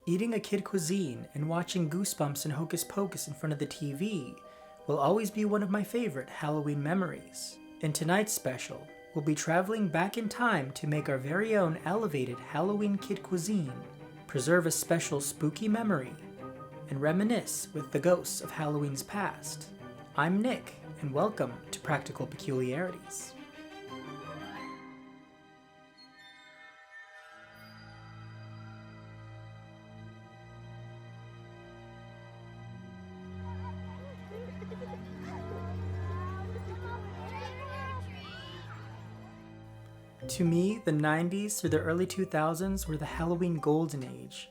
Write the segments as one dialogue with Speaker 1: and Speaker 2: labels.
Speaker 1: Eating a Kid Cuisine and watching Goosebumps and Hocus Pocus in front of the TV will always be one of my favorite Halloween memories. In tonight's special, we'll be traveling back in time to make our very own elevated Halloween Kid Cuisine, preserve a special spooky memory, and reminisce with the ghosts of Halloween's past. I'm Nick, and welcome to Practical Peculiarities. To me, the 90s through the early 2000s were the Halloween golden age.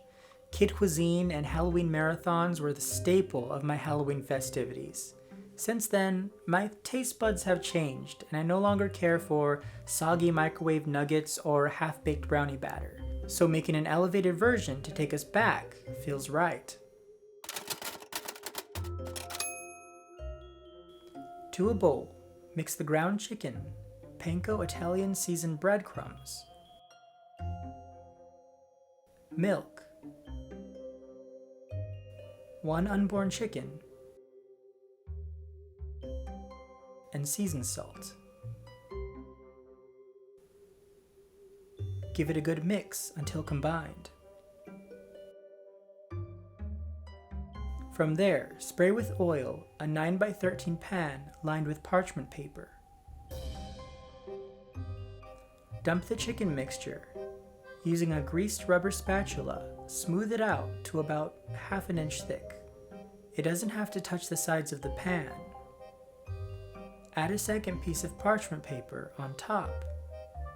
Speaker 1: Kid Cuisine and Halloween marathons were the staple of my Halloween festivities. Since then, my taste buds have changed, and I no longer care for soggy microwave nuggets or half-baked brownie batter. So making an elevated version to take us back feels right. To a bowl, mix the ground chicken, Panko Italian seasoned breadcrumbs, milk, 1 unborn chicken, and seasoned salt. Give it a good mix until combined. From there, spray with oil a 9x13 pan lined with parchment paper. Dump the chicken mixture. Using a greased rubber spatula, smooth it out to about ½ inch thick. It doesn't have to touch the sides of the pan. Add a second piece of parchment paper on top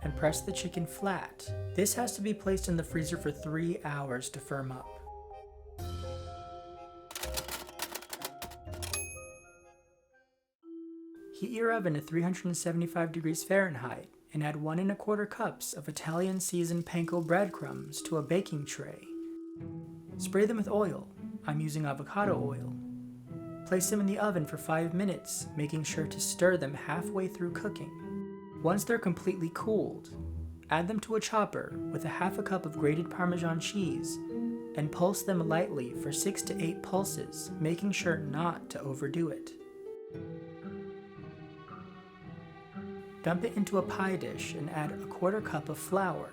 Speaker 1: and press the chicken flat. This has to be placed in the freezer for 3 hours to firm up. Heat your oven to 375 degrees Fahrenheit and add 1 1/4 cups of Italian seasoned panko breadcrumbs to a baking tray. Spray them with oil. I'm using avocado oil. Place them in the oven for 5 minutes, making sure to stir them halfway through cooking. Once they're completely cooled, add them to a chopper with a ½ cup of grated parmesan cheese and pulse them lightly for 6 to 8 pulses, making sure not to overdo it. Dump it into a pie dish and add a 1/4 cup of flour,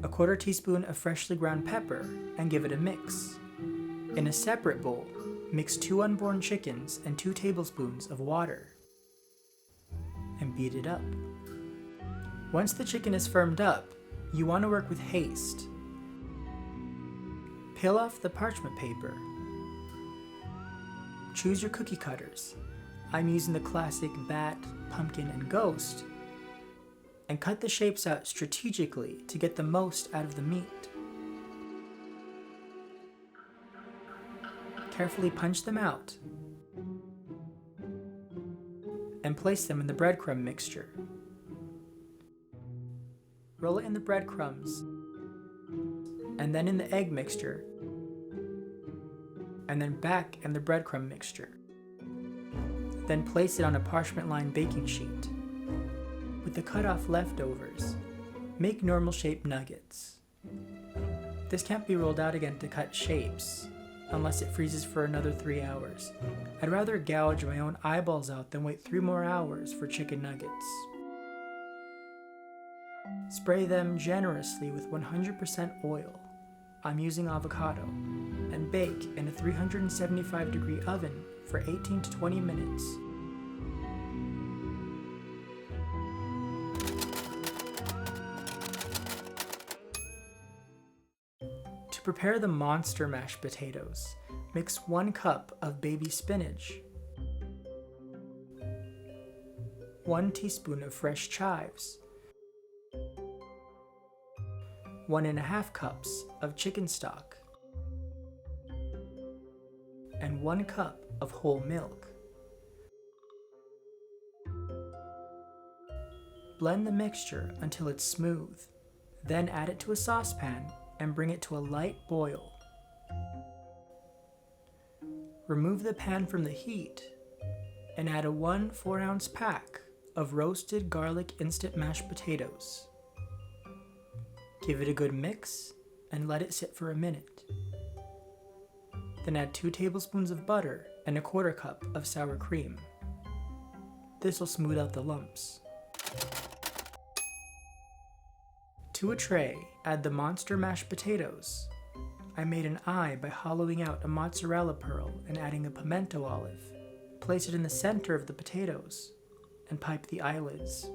Speaker 1: a 1/4 teaspoon of freshly ground pepper, and give it a mix. In a separate bowl, mix 2 unborn chickens and 2 tablespoons of water, and beat it up. Once the chicken is firmed up, you want to work with haste. Peel off the parchment paper. Choose your cookie cutters. I'm using the classic bat, pumpkin, and ghost, and cut the shapes out strategically to get the most out of the meat. Carefully punch them out and place them in the breadcrumb mixture. Roll it in the breadcrumbs and then in the egg mixture, and then back in the breadcrumb mixture. Then place it on a parchment-lined baking sheet. With the cut-off leftovers, make normal-shaped nuggets. This can't be rolled out again to cut shapes, unless it freezes for another 3 hours. I'd rather gouge my own eyeballs out than wait 3 more hours for chicken nuggets. Spray them generously with 100% oil. I'm using avocado, and bake in a 375-degree oven for 18 to 20 minutes. To prepare the monster mashed potatoes, mix 1 cup of baby spinach, 1 teaspoon of fresh chives, 1 1/2 cups of chicken stock, and 1 cup of whole milk. Blend the mixture until it's smooth, then add it to a saucepan and bring it to a light boil. Remove the pan from the heat and add a 1 4-ounce pack of roasted garlic instant mashed potatoes. Give it a good mix and let it sit for a minute. Then add 2 tablespoons of butter and a 1/4 cup of sour cream. This will smooth out the lumps. To a tray, add the monster mashed potatoes. I made an eye by hollowing out a mozzarella pearl and adding a pimento olive. Place it in the center of the potatoes and pipe the eyelids.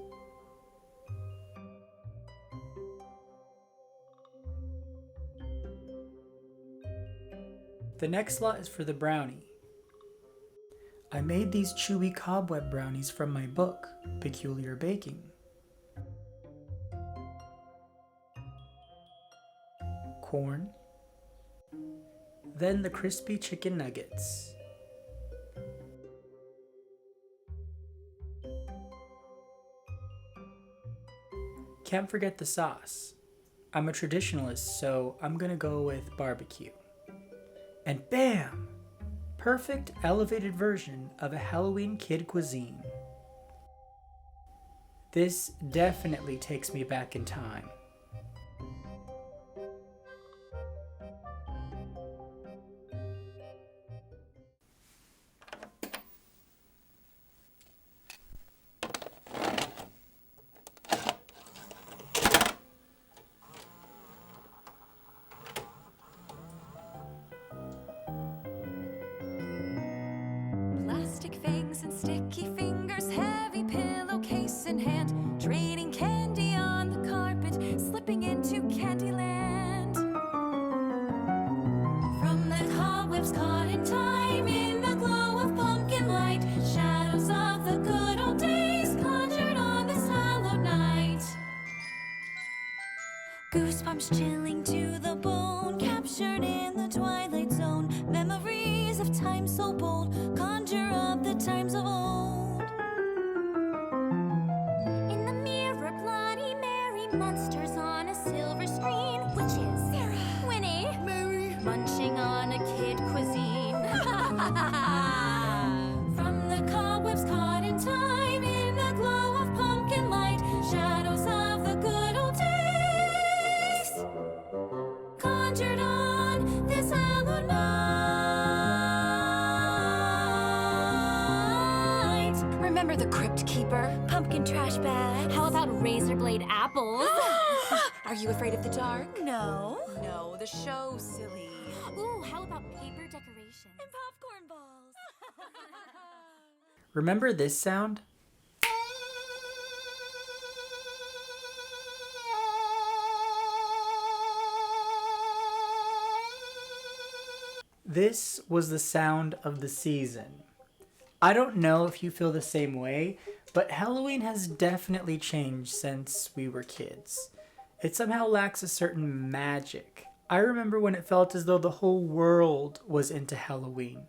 Speaker 1: The next lot is for the brownie. I made these chewy cobweb brownies from my book, Peculiar Baking. Corn. Then the crispy chicken nuggets. Can't forget the sauce. I'm a traditionalist, so I'm gonna go with barbecue. And bam! Perfect elevated version of a Halloween Kid Cuisine. This definitely takes me back in time.
Speaker 2: Plastic fangs and sticky fingers, heavy pillowcase in hand, trading candy on the carpet, slipping into Candyland. From the cobwebs caught in time, in the glow of pumpkin light, shadows of the good old days conjured on this hallowed night. Goosebumps chilling to the bone, captured in the twilight zone, memories of time so bold, conjure up the times of old. In the mirror, Bloody Mary, monsters on a silver screen, witches, Sarah, Winnie, Mary, munching on a Kid Cuisine. From the cobwebs caught in time, in the glow of pumpkin light, shadows of the good old days conjured on this hallowed night. Remember the crypt keeper? Pumpkin trash bag. How about razor blade apples? Are you afraid of the dark? No.
Speaker 3: No, the show, silly.
Speaker 2: Ooh, how about paper decoration?
Speaker 3: And popcorn balls.
Speaker 1: Remember this sound? This was the sound of the season. I don't know if you feel the same way, but Halloween has definitely changed since we were kids. It somehow lacks a certain magic. I remember when it felt as though the whole world was into Halloween.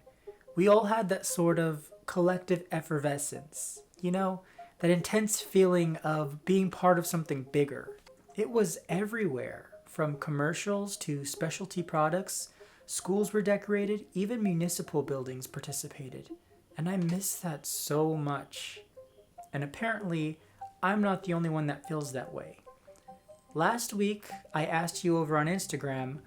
Speaker 1: We all had that sort of collective effervescence, you know, that intense feeling of being part of something bigger. It was everywhere, from commercials to specialty products. Schools were decorated, even municipal buildings participated. And I miss that so much. And apparently, I'm not the only one that feels that way. Last week, I asked you over on Instagram,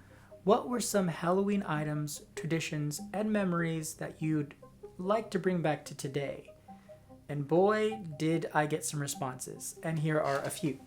Speaker 1: what were some Halloween items, traditions, and memories that you'd like to bring back to today? And boy, did I get some responses. And here are a few.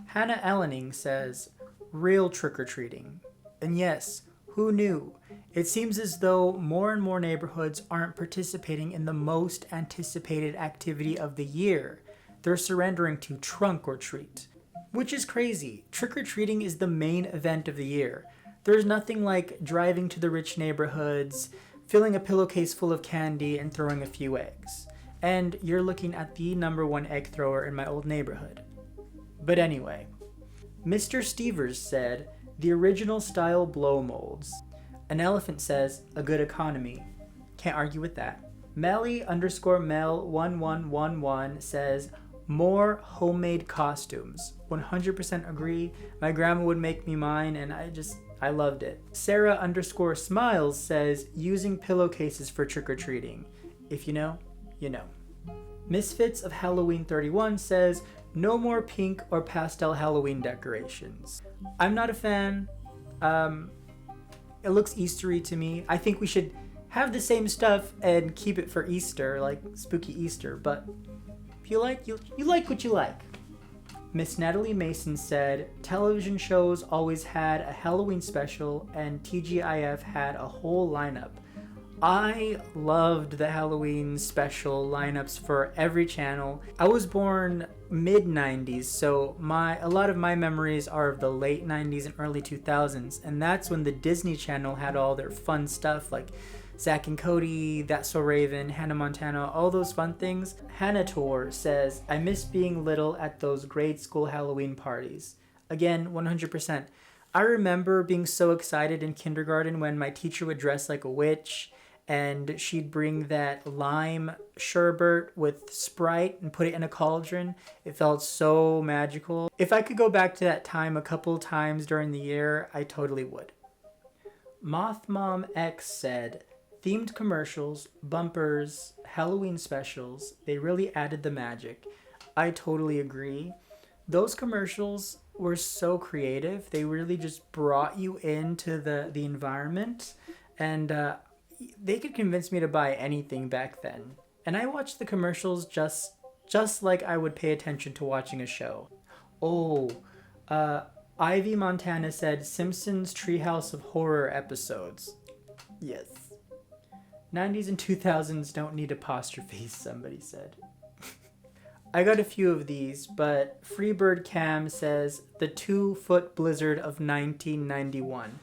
Speaker 1: Hannah Ellening says, real trick-or-treating. And yes, who knew? It seems as though more and more neighborhoods aren't participating in the most anticipated activity of the year. They're surrendering to trunk or treat. Which is crazy. Trick-or-treating is the main event of the year. There's nothing like driving to the rich neighborhoods, filling a pillowcase full of candy, and throwing a few eggs. And you're looking at the #1 egg thrower in my old neighborhood. But anyway, Mr. Stevers said, the original style blow molds. An Elephant says, a good economy. Can't argue with that. Melly_Mel1111 says, more homemade costumes. 100% agree. My grandma would make me mine and I loved it. Sarah_Smiles says, using pillowcases for trick-or-treating. If you know, you know. Misfits of Halloween 31 says, no more pink or pastel Halloween decorations. I'm not a fan. It looks Eastery to me. I think we should have the same stuff and keep it for Easter, like spooky Easter, but if you like, you like what you like. Miss Natalie Mason said, television shows always had a Halloween special and TGIF had a whole lineup. I loved the Halloween special lineups for every channel. I was born mid-90s, so a lot of my memories are of the late 90s and early 2000s, and that's when the Disney Channel had all their fun stuff like Zack and Cody, That's So Raven, Hannah Montana, all those fun things. Hannah Tor says, I miss being little at those grade school Halloween parties. Again, 100%. I remember being so excited in kindergarten when my teacher would dress like a witch and she'd bring that lime sherbet with Sprite and put it in a cauldron. It felt so magical. If I could go back to that time a couple times during the year, I totally would. Moth Mom X said, themed commercials, bumpers, Halloween specials, they really added the magic. I totally agree. Those commercials were so creative. They really just brought you into the environment, and they could convince me to buy anything back then. And I watched the commercials just like I would pay attention to watching a show. Ivy Montana said Simpsons Treehouse of Horror episodes. Yes. 90s and 2000s don't need apostrophes, somebody said. I got a few of these, but Freebird Cam says the 2-foot blizzard of 1991.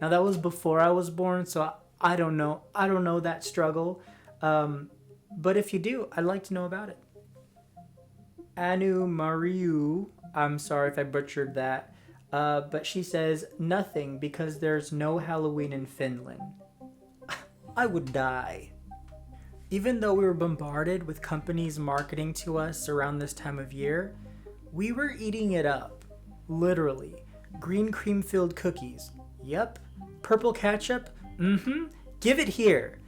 Speaker 1: Now that was before I was born, so I don't know that struggle. But if you do, I'd like to know about it. Anu Mariu, I'm sorry if I butchered that, but she says nothing because there's no Halloween in Finland. I would die. Even though we were bombarded with companies marketing to us around this time of year, we were eating it up. Literally. Green cream-filled cookies. Yep. Purple ketchup. Give it here.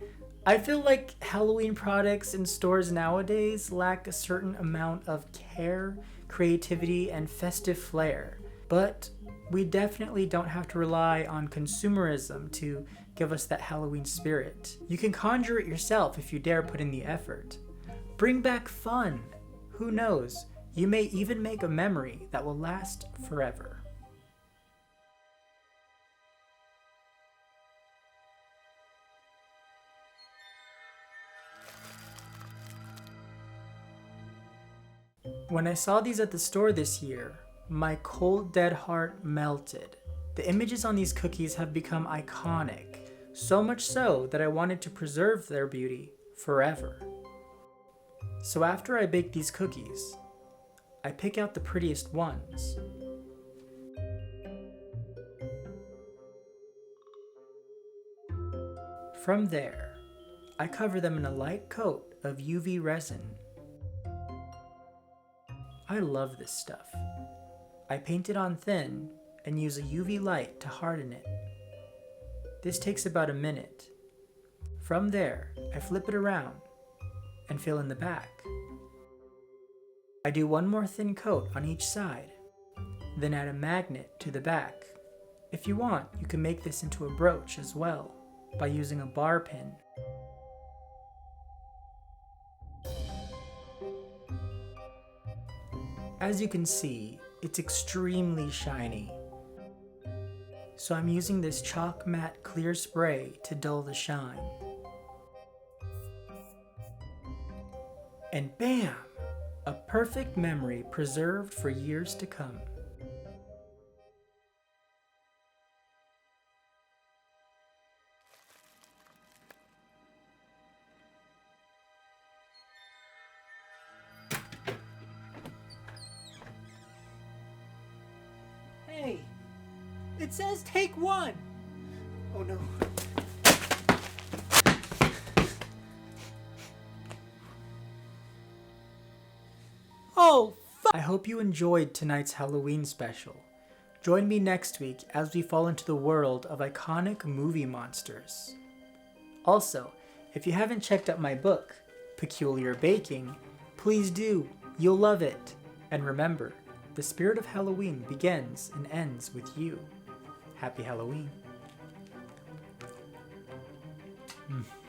Speaker 1: I feel like Halloween products in stores nowadays lack a certain amount of care, creativity, and festive flair. But we definitely don't have to rely on consumerism to give us that Halloween spirit. You can conjure it yourself if you dare put in the effort. Bring back fun. Who knows? You may even make a memory that will last forever. When I saw these at the store this year, my cold dead heart melted. The images on these cookies have become iconic, so much so that I wanted to preserve their beauty forever. So after I bake these cookies, I pick out the prettiest ones. From there, I cover them in a light coat of UV resin. I love this stuff. I paint it on thin and use a UV light to harden it. This takes about a minute. From there, I flip it around and fill in the back. I do one more thin coat on each side, then add a magnet to the back. If you want, you can make this into a brooch as well by using a bar pin. As you can see, it's extremely shiny. So I'm using this chalk matte clear spray to dull the shine. And bam! A perfect memory preserved for years to come. Hey! It says take one! Oh no. Oh, I hope you enjoyed tonight's Halloween special. Join me next week as we fall into the world of iconic movie monsters. Also, if you haven't checked out my book, Peculiar Baking, please do. You'll love it. And remember, the spirit of Halloween begins and ends with you. Happy Halloween. Mm.